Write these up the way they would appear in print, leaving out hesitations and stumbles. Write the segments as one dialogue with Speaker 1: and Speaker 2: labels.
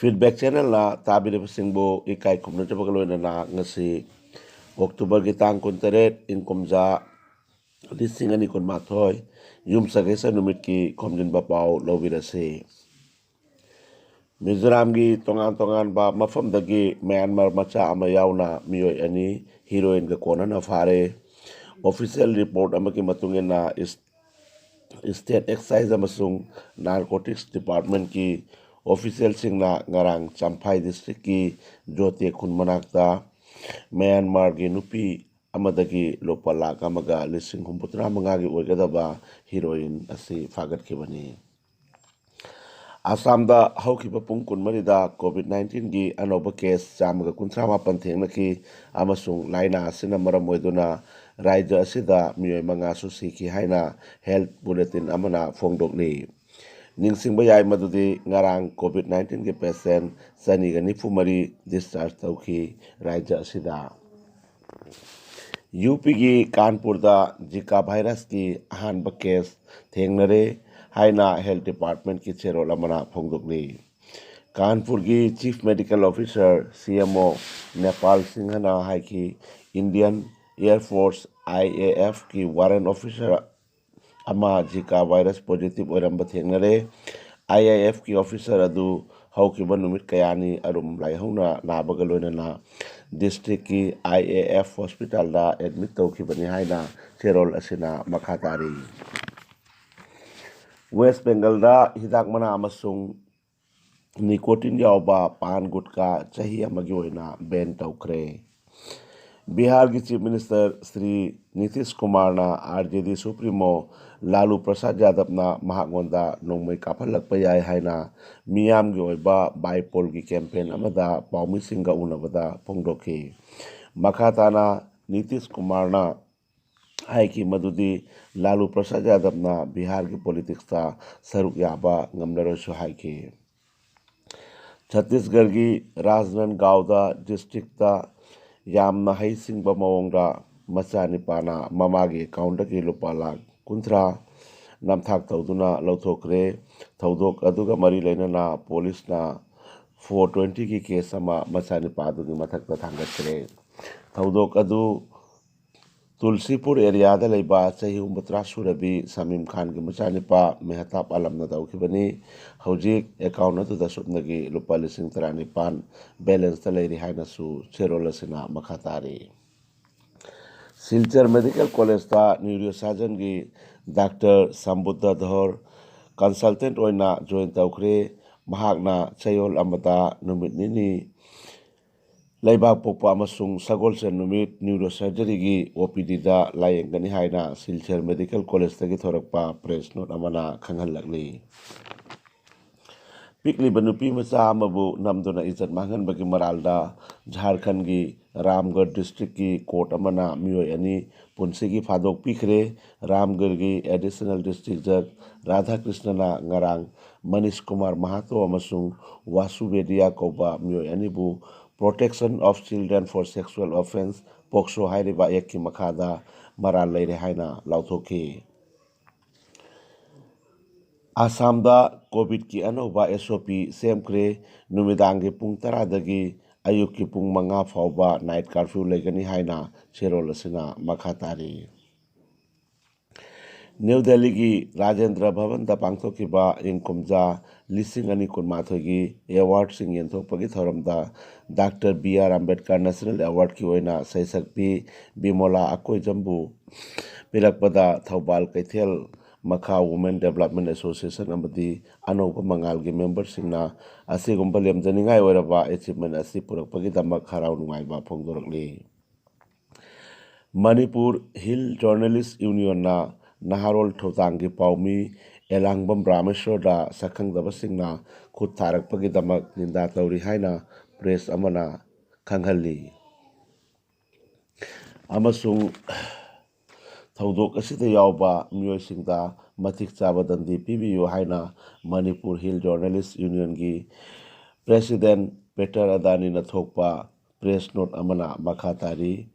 Speaker 1: Feedback ꯆꯦꯅꯦꯜꯅ ꯇꯥꯕꯤꯔꯤꯕꯁꯤꯡꯕꯨ ꯏꯀꯥꯏ ꯈꯨꯝꯅꯖꯕꯒ ꯂꯣꯏꯅꯅ ꯉꯁꯤ ꯑꯣꯛꯇꯣꯕꯔꯒꯤ ꯇꯥꯡ 28 ꯏꯪ ꯀꯨꯝꯖꯥ 2012 ꯌꯨꯝꯁꯀꯩꯁ ꯅꯨꯃꯤꯠꯀꯤ ꯈꯣꯝꯖꯤꯟꯕ ꯄꯥꯎ ꯂꯧꯕꯤꯔꯁꯤ꯫ ꯃꯤꯖꯣꯔꯥꯝꯒꯤ ꯇꯣꯉꯥꯟ ꯇꯣꯉꯥꯟꯕ ꯃꯐꯝꯗꯒꯤ ꯃ꯭ꯌꯥꯟꯃꯥꯔ ꯃꯆꯥ ꯑꯃ ꯌꯥꯎꯅ ꯃꯤꯑꯣꯏ 2 ꯍꯤꯔꯣꯏꯟꯒ ꯀꯣꯟꯅꯅ ꯐꯥꯔꯦ꯫ ꯑꯣꯐꯤꯁꯤꯌꯦꯜ ꯔꯤꯄꯣꯔꯠ ꯑꯃꯒꯤ ꯃꯇꯨꯡ ꯏꯟꯅ ꯁ꯭ꯇꯦꯠ ꯑꯦꯛꯁꯥꯏꯖ ꯑꯃꯁꯨꯡ ꯅꯥꯔꯀꯣꯇꯤꯛꯁ ꯗꯤꯄꯥꯔꯠꯃꯦꯟꯠꯀꯤ ꯑꯣꯐꯤꯁꯤꯌꯦꯜꯁꯤꯡꯅ ꯉꯔꯥꯡ ꯆꯝꯐꯥꯏ ꯗꯤꯁꯇ꯭ꯔꯤꯛꯀꯤ ꯖꯣꯇꯦ ꯈꯨꯟ ꯃꯅꯥꯛꯇ ꯃ꯭ꯌꯥꯟꯃꯥꯔꯒꯤ ꯅꯨꯄꯤ ꯑꯃꯗꯒꯤ ꯂꯨꯄꯥ $1,63,500ꯒꯤ ꯑꯣꯏꯒꯗꯕ ꯍꯤꯔꯣꯏꯟ ꯑꯁꯤ ꯐꯥꯒꯠꯈꯤꯕꯅꯤ꯫ ꯑꯁꯥꯝꯗ ꯍꯧꯈꯤꯕ ꯄꯨꯡ 24ꯗ ꯀꯣꯚꯤꯗ-19ꯒꯤ ꯑꯅꯧꯕ ꯀꯦꯁ 159 ꯊꯦꯡꯅꯈꯤ ꯑꯃꯁꯨꯡ ꯂꯥꯏꯅꯥ ꯑꯁꯤꯅ ꯃꯔꯝ ꯑꯣꯏꯗꯨꯅ ꯔꯥꯖ꯭ꯌ ꯑꯁꯤꯗ ꯃꯤꯑꯣꯏ 5ꯁꯨ ꯁꯤꯈꯤ ꯍꯥꯏꯅ ꯍꯦꯜꯊ ꯕꯨꯂꯦꯇꯤꯟ ꯑꯃꯅ ꯐꯣꯡꯗꯣꯛꯂꯤ꯫ ꯅꯤꯡꯁꯤꯡꯕ ꯌꯥꯏ ꯃꯗꯨꯗꯤ ꯉꯔꯥꯡ ꯀꯣꯚꯤꯗ-19ꯒꯤ ꯄꯦꯁꯦꯟꯠ 294 ꯗꯤꯁꯆꯥꯔꯖ ꯇꯧꯈꯤ꯫ ꯔꯥꯖ꯭ꯌ ꯑꯁꯤꯗ ꯌꯨꯄꯤꯒꯤ ꯀꯥꯟꯄꯨꯔꯗ ꯖꯤꯀꯥ ꯚꯥꯏꯔꯁꯀꯤ ꯑꯍꯥꯟꯕ ꯀꯦꯁ ꯊꯦꯡꯅꯔꯦ ꯍꯥꯏꯅ ꯍꯦꯜꯊ ꯗꯤꯄꯥꯔꯠꯃꯦꯟꯠꯀꯤ ꯆꯦꯔꯣꯜ ꯑꯃꯅ ꯐꯣꯡꯗꯣꯛꯂꯤ꯫ ꯀꯥꯟꯄꯨꯔꯒꯤ chief medical officer CMO Nepal ꯁꯤꯡꯍꯅ ꯍꯥꯏꯈꯤ ꯏꯟꯗꯤꯌꯟ ꯑꯦꯌꯔ ꯐꯣꯔꯁ IAF ꯀꯤ ꯋꯥꯔꯦꯟ ꯑꯣꯐꯤꯁꯥꯔ ꯑꯃ ꯖꯤꯀꯥ ꯚꯥꯏꯔꯁ ꯄꯣꯖꯤꯇꯤꯚ ꯑꯣꯏꯔꯝꯕ ꯊꯦꯡꯅꯔꯦ꯫ IAF ꯀꯤ ꯑꯣꯐꯤꯁꯥꯔ ꯑꯗꯨ ꯍꯧꯈꯤꯕ ꯅꯨꯃꯤꯠ ꯀꯌꯥꯅꯤ ꯑꯔꯨꯝ ꯂꯥꯏꯍꯧꯅ ꯅꯥꯕꯒ ꯂꯣꯏꯅꯅ ꯗꯤꯁꯇ꯭ꯔꯤꯛꯀꯤ IAF ꯍꯣꯁꯄꯤꯇꯥꯜꯗ ꯑꯦꯗꯃꯤꯠ ꯇꯧꯈꯤꯕꯅꯤ ꯍꯥꯏꯅ ꯆꯦꯔꯣꯜ ꯑꯁꯤꯅ ꯃꯈꯥ ꯇꯥꯔꯤ꯫ ꯋꯦꯁ ꯕꯦꯡꯒꯜꯗ ꯍꯤꯗꯥꯛ ꯃꯅꯥ ꯑꯃꯁꯨꯡ ꯅꯤꯀꯣꯇꯤꯟ ꯌꯥꯎꯕ ꯄꯥꯟ ꯒꯨꯠꯀꯥ ꯆꯍꯤ ꯑꯃꯒꯤ ꯑꯣꯏꯅ ꯕꯦꯟ ꯇꯧꯈ꯭ꯔꯦ꯫ ꯕꯤꯍꯥꯔꯒꯤ chief minister Shri Nitish ꯀꯨꯃꯥꯔꯅ RJD ꯁꯨꯄ꯭ꯔꯤꯃꯣ ꯂꯥꯂꯨ ꯄ꯭ꯔꯁꯥꯗ ꯌꯥꯗꯕꯅ ꯃꯍꯥꯛꯉꯣꯟꯗ ꯅꯣꯡꯃꯩ ꯀꯥꯞꯍꯜꯂꯛꯄ ꯌꯥꯏ ꯍꯥꯏꯅ ꯃꯤꯌꯥꯝꯒꯤ ꯑꯣꯏꯕ ꯕꯥꯏꯄꯣꯜꯒꯤ ꯀꯦꯝꯄꯦꯟ ꯑꯃꯗ ꯄꯥꯎꯃꯤꯁꯤꯡꯒ ꯎꯅꯕꯗ ꯐꯣꯡꯗꯣꯛꯈꯤ꯫ ꯃꯈꯥ ꯇꯥꯅ ꯅꯤꯇꯤꯁ ꯀꯨꯃꯥꯔꯅ ꯍꯥꯏꯈꯤ ꯃꯗꯨꯗꯤ ꯂꯥꯂꯨ ꯄ꯭ꯔꯁꯥꯗ ꯌꯥꯗꯕꯅ ꯕꯤꯍꯥꯔꯒꯤ ꯄꯣꯂꯤꯇꯤꯛꯁꯇ ꯁꯔꯨꯛ ꯌꯥꯕ ꯉꯝꯂꯔꯣꯏꯁꯨ ꯍꯥꯏꯈꯤ꯫ ꯁꯠꯇꯤꯁꯒꯔꯒꯤ ꯔꯥꯖꯅꯟꯗꯒꯥꯎꯗ ꯗꯤꯁꯇ꯭ꯔꯤꯛꯇ ꯌꯥꯝꯅ ꯍꯩꯁꯤꯡꯕ ꯃꯑꯣꯡꯗ ꯃꯆꯥꯅꯤꯄꯥꯅ ꯃꯃꯥꯒꯤ ꯑꯦꯀꯥꯎꯟꯠꯇꯒꯤ ꯂꯨꯄꯥ $60,00,000 ꯅꯝꯊꯥꯛ ꯇꯧꯗꯨꯅ ꯂꯧꯊꯣꯛꯈ꯭ꯔꯦ꯫ ꯊꯧꯗꯣꯛ ꯑꯗꯨꯒ ꯃꯔꯤ ꯂꯩꯅꯅ ꯄꯨꯂꯤꯁꯅ 420ꯒꯤ ꯀꯦꯁ ꯑꯃ ꯃꯆꯥꯅꯤꯄꯥ ꯑꯗꯨꯒꯤ ꯃꯊꯛꯇ ꯊꯥꯡꯒꯠꯈ꯭ꯔꯦ꯫ ꯊꯧꯗꯣꯛ ꯑꯗꯨ ꯇꯨꯜꯁꯤꯄꯨꯔ ꯑꯦꯔꯤꯌꯥꯗ ꯂꯩꯕ ꯆꯍꯤ 83 ꯁꯨꯔꯕꯤ ꯁꯃꯤꯝ ꯈꯥꯟꯒꯤ ꯃꯆꯥꯅꯤꯄꯥ ꯃꯦꯍꯇꯥꯕ ꯑꯂꯝꯅ ꯇꯧꯈꯤꯕꯅꯤ꯫ ꯍꯧꯖꯤꯛ ꯑꯦꯀꯥꯎꯟꯠ ꯑꯗꯨꯗ ꯁꯨꯞꯅꯒꯤ ꯂꯨꯄꯥ $19,000 ꯕꯦꯂꯦꯟꯁꯇ ꯂꯩꯔꯤ ꯍꯥꯏꯅꯁꯨ ꯆꯦꯔꯣꯜ ꯑꯁꯤꯅ ꯃꯈꯥ ꯇꯥꯔꯤ꯫ ꯁꯤꯜꯆꯔ ꯃꯦꯗꯤꯀꯦꯜ ꯀꯣꯂꯦꯖꯇ ꯅ꯭ꯌꯨꯔꯣꯁꯔꯖꯟꯒꯤ ꯗꯥꯛꯇꯔ ꯁꯝꯕꯨꯗꯙꯔ ꯀꯟꯁꯜꯇꯦꯟꯠ ꯑꯣꯏꯅ ꯖꯣꯏꯟ ꯇꯧꯈ꯭ꯔꯦ꯫ ꯃꯍꯥꯛꯅ ꯆꯌꯣꯜ ꯑꯃꯗ ꯅꯨꯃꯤꯠ 2 ꯂꯩꯕꯥꯛꯄꯣꯛꯄ ꯑꯃꯁꯨꯡ ꯁꯒꯣꯜꯁꯦꯟ ꯅꯨꯃꯤꯠ ꯅ꯭ꯌꯨꯔꯣꯁꯔꯖꯔꯤꯒꯤ OPDꯗ ꯂꯥꯌꯦꯡꯒꯅꯤ ꯍꯥꯏꯅ ꯁꯤꯜꯆꯔ ꯃꯦꯗꯤꯀꯦꯜ ꯀꯣꯂꯦꯖꯇꯒꯤ ꯊꯣꯔꯛꯄ ꯄ꯭ꯔꯦꯁ ꯅꯣꯠ ꯑꯃꯅ ꯈꯪꯍꯜꯂꯛꯂꯤ꯫ ꯄꯤꯛꯂꯤꯕ ꯅꯨꯄꯤ ꯃꯆꯥ ꯑꯃꯕꯨ ꯅꯝꯗꯨꯅ ꯏꯖꯠ ꯃꯥꯡꯍꯟꯕꯒꯤ ꯃꯔꯥꯜꯗ ꯓꯥꯔꯈꯟꯗꯒꯤ ꯔꯥꯝꯒꯔ ꯗꯤꯁꯇ꯭ꯔꯤꯛꯀꯤ ꯀꯣꯔꯠ ꯑꯃꯅ ꯃꯤꯑꯣꯏ 2 ꯄꯨꯟꯁꯤꯒꯤ ꯐꯥꯗꯣꯛ ꯄꯤꯈ꯭ꯔꯦ꯫ ꯔꯥꯝꯒꯔꯒꯤ ꯑꯦꯗꯤꯁꯅꯦꯜ ꯗꯤꯁꯇ꯭ꯔꯤꯛ ꯖꯖ ꯔꯥꯙꯥꯀ꯭ꯔꯤꯁꯅꯅ ꯉꯔꯥꯡ ꯃꯅꯤꯁ ꯀꯨꯃꯥꯔ ꯃꯍꯥꯇꯣ ꯑꯃꯁꯨꯡ ꯋꯥꯁꯨ ꯕꯦꯗꯤꯌꯥ ꯀꯧꯕ ꯃꯤꯑꯣꯏ 2ꯕꯨ protection of children for sexual offences (POCSO) ꯍꯥꯏꯔꯤꯕ ꯑꯦꯛꯠꯀꯤ ꯃꯈꯥꯗ ꯃꯔꯥꯜ ꯂꯩꯔꯦ ꯍꯥꯏꯅ ꯂꯥꯎꯊꯣꯛꯈꯤ꯫ ꯑꯁꯥꯝꯗ ꯀꯣꯚꯤꯗꯀꯤ ꯑꯅꯧꯕ SOP ꯁꯦꯝꯈ꯭ꯔꯦ꯫ ꯅꯨꯃꯤꯗꯥꯡꯒꯤ ꯄꯨꯡ 10ꯗꯒꯤ ꯑꯌꯨꯛꯀꯤ ꯄꯨꯡ 5 ꯐꯥꯎꯕ ꯅꯥꯏꯠ ꯀꯔꯐ꯭ꯌꯨ ꯂꯩꯒꯅꯤ ꯍꯥꯏꯅ ꯆꯦꯔꯣꯜ ꯑꯁꯤꯅ ꯃꯈꯥ ꯇꯥꯔꯤ꯫ ꯅ꯭ꯌꯨ ꯗꯦꯜꯂꯤꯒꯤ ꯔꯥꯖꯦꯟꯗ꯭ꯔ ꯚꯕꯟꯗ ꯄꯥꯡꯊꯣꯛꯈꯤꯕ ꯏꯪ ꯀꯨꯝꯖꯥ 2012ꯒꯤ ꯑꯦꯋꯥꯔꯗꯁꯤꯡ ꯌꯦꯟꯊꯣꯛꯄꯒꯤ ꯊꯧꯔꯝꯗ ꯗꯥꯛꯇꯔ B.R. ꯑꯝꯕꯦꯗꯀꯔ ꯅꯦꯁꯅꯦꯜ ꯑꯦꯋꯥꯔꯗꯀꯤ ꯑꯣꯏꯅ ꯁꯩꯁꯛꯄꯤ ꯕꯤꯃꯣꯂꯥ ꯑꯀꯣꯏꯖꯝꯕꯨ ꯄꯤꯔꯛꯄꯗ ꯊꯧꯕꯥꯜ ꯀꯩꯊꯦꯜ ꯃꯈꯥ ꯋꯨꯃꯦꯟ ꯗꯦꯚꯦꯂꯞꯃꯦꯟꯠ ꯑꯦꯁꯣꯁꯤꯌꯦꯁꯟ ꯑꯃꯗꯤ ꯑꯅꯧꯕ ꯃꯉꯥꯜꯒꯤ ꯃꯦꯝꯕꯔꯁꯤꯡꯅ ꯑꯁꯤꯒꯨꯝꯕ ꯂꯦꯝꯖꯅꯤꯡꯉꯥꯏ ꯑꯣꯏꯔꯕ ꯑꯦꯆꯤꯚꯃꯦꯟꯠ ꯑꯁꯤ ꯄꯨꯔꯛꯄꯒꯤꯗꯃꯛ ꯍꯔꯥꯎ ꯅꯨꯡꯉꯥꯏꯕ ꯐꯣꯡꯗꯣꯔꯛꯂꯤ꯫ ꯃꯅꯤꯄꯨꯔ ꯍꯤꯜ ꯖꯔꯅꯦꯂꯤꯁꯠ ꯌꯨꯅꯤꯌꯟꯅ ꯅꯍꯥꯔꯣꯜ ꯊꯧꯗꯥꯡꯒꯤ ꯄꯥꯎꯃꯤ ꯑꯦꯂꯥꯡꯕꯝ ꯔꯥꯃꯦꯁ꯭ꯋꯔꯗ ꯁꯛꯈꯪꯗꯕꯁꯤꯡꯅ ꯈꯨꯠ ꯊꯥꯔꯛꯄꯒꯤꯗꯃꯛ ꯅꯤꯟꯗꯥ ꯇꯧꯔꯤ ꯍꯥꯏꯅ ꯄ꯭ꯔꯦꯁ ꯑꯃꯅ ꯈꯪꯍꯜꯂꯤ ꯑꯃꯁꯨꯡ ꯊꯧꯗꯣꯛ ꯑꯁꯤꯗ ꯌꯥꯎꯕ ꯃꯤꯑꯣꯏꯁꯤꯡꯗ ꯃꯇꯤꯛ ꯆꯥꯕ ꯗꯟꯗꯤ ꯄꯤꯕꯤꯌꯨ ꯍꯥꯏꯅ ꯃꯅꯤꯄꯨꯔ ꯍꯤꯜ ꯖꯔꯅꯦꯂꯤꯁꯠ ꯌꯨꯅꯤꯌꯟꯒꯤ ꯄ꯭ꯔꯦꯁꯤꯗꯦꯟꯠ ꯄꯦꯇꯔ ꯑꯗꯥꯅꯤꯅ ꯊꯣꯛꯄ ꯄ꯭ꯔꯦꯁ ꯅꯣꯠ ꯑꯃꯅ ꯃꯈꯥ ꯇꯥꯔꯤ꯫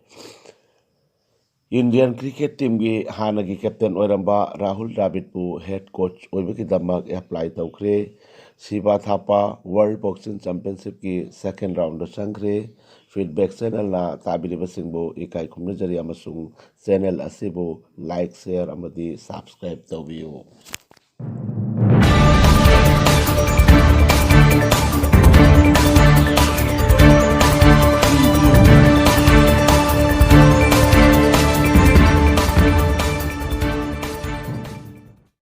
Speaker 1: ꯏꯟꯗꯤꯌꯟ ꯀ꯭ꯔꯤꯀꯦꯠ ꯇꯤꯝꯒꯤ ꯍꯥꯟꯅꯒꯤ ꯀꯦꯞꯇꯦꯟ ꯑꯣꯏꯔꯝꯕ ꯔꯥꯍꯨꯜ ꯗ꯭ꯔꯥꯕꯤꯗꯄꯨ ꯍꯦꯗ ꯀꯣꯆ ꯑꯣꯏꯕꯒꯤꯗꯃꯛ ꯑꯦꯄ꯭ꯂꯥꯏ ꯇꯧꯈ꯭ꯔꯦ꯫ Siva Thapa World Boxing Championship ki second round changre feedback channel na tabiribasingbu ikai khumnajari amasung channel asibu like share amadi subscribe tawbiu.